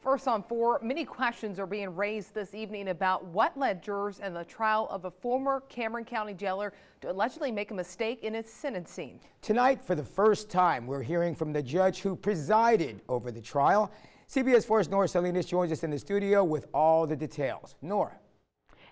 First on 4, many questions are being raised this evening about what led jurors in the trial of a former Cameron County jailer to allegedly make a mistake in his sentencing. Tonight, for the first time, we're hearing from the judge who presided over the trial. CBS 4's Nora Salinas joins us in the studio with all the details. Nora.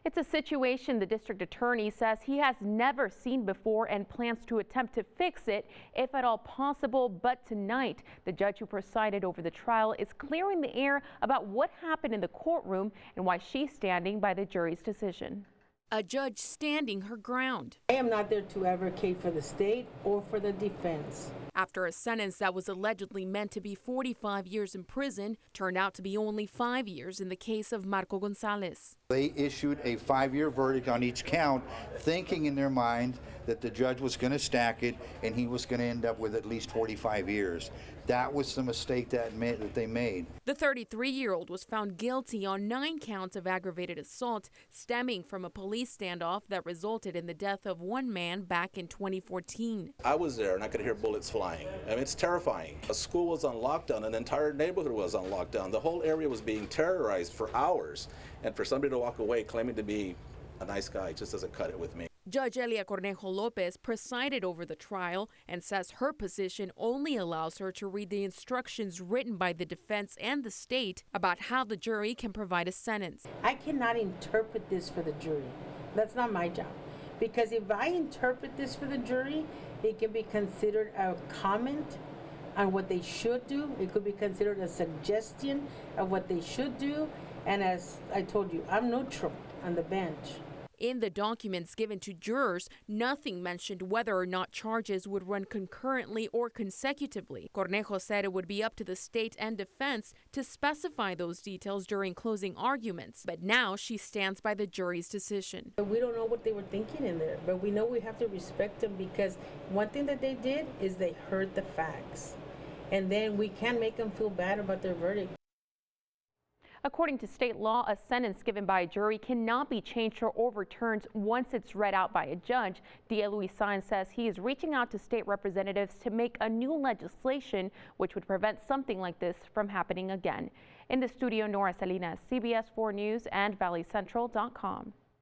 It's a situation the district attorney says he has never seen before and plans to attempt to fix it if at all possible. But tonight, the judge who presided over the trial is clearing the air about what happened in the courtroom and why she's standing by the jury's decision. A judge standing her ground. I am not there to advocate for the state or for the defense. After a sentence that was allegedly meant to be 45 years in prison turned out to be only 5 years in the case of Marco Gonzalez. They issued a 5-year verdict on each count, thinking in their mind that the judge was going to stack it and he was going to end up with at least 45 years. That was the mistake that they made. The 33-year-old was found guilty on 9 counts of aggravated assault stemming from a police standoff that resulted in the death of one man back in 2014. I was there and I could hear bullets flying. I mean, it's terrifying. A school was on lockdown, an entire neighborhood was on lockdown. The whole area was being terrorized for hours. And for somebody to walk away claiming to be a nice guy just doesn't cut it with me. Judge Elia Cornejo Lopez presided over the trial and says her position only allows her to read the instructions written by the defense and the state about how the jury can provide a sentence. I cannot interpret this for the jury. That's not my job. Because if I interpret this for the jury, it can be considered a comment on what they should do. It could be considered a suggestion of what they should do. And as I told you, I'm neutral on the bench. In the documents given to jurors, nothing mentioned whether or not charges would run concurrently or consecutively. Cornejo said it would be up to the state and defense to specify those details during closing arguments. But now she stands by the jury's decision. We don't know what they were thinking in there, but we know we have to respect them because one thing that they did is they heard the facts. And then we can't make them feel bad about their verdict. According to state law, a sentence given by a jury cannot be changed or overturned once it's read out by a judge. D.A. Luis Saenz says he is reaching out to state representatives to make a new legislation which would prevent something like this from happening again. In the studio, Nora Salinas, CBS 4 News and ValleyCentral.com.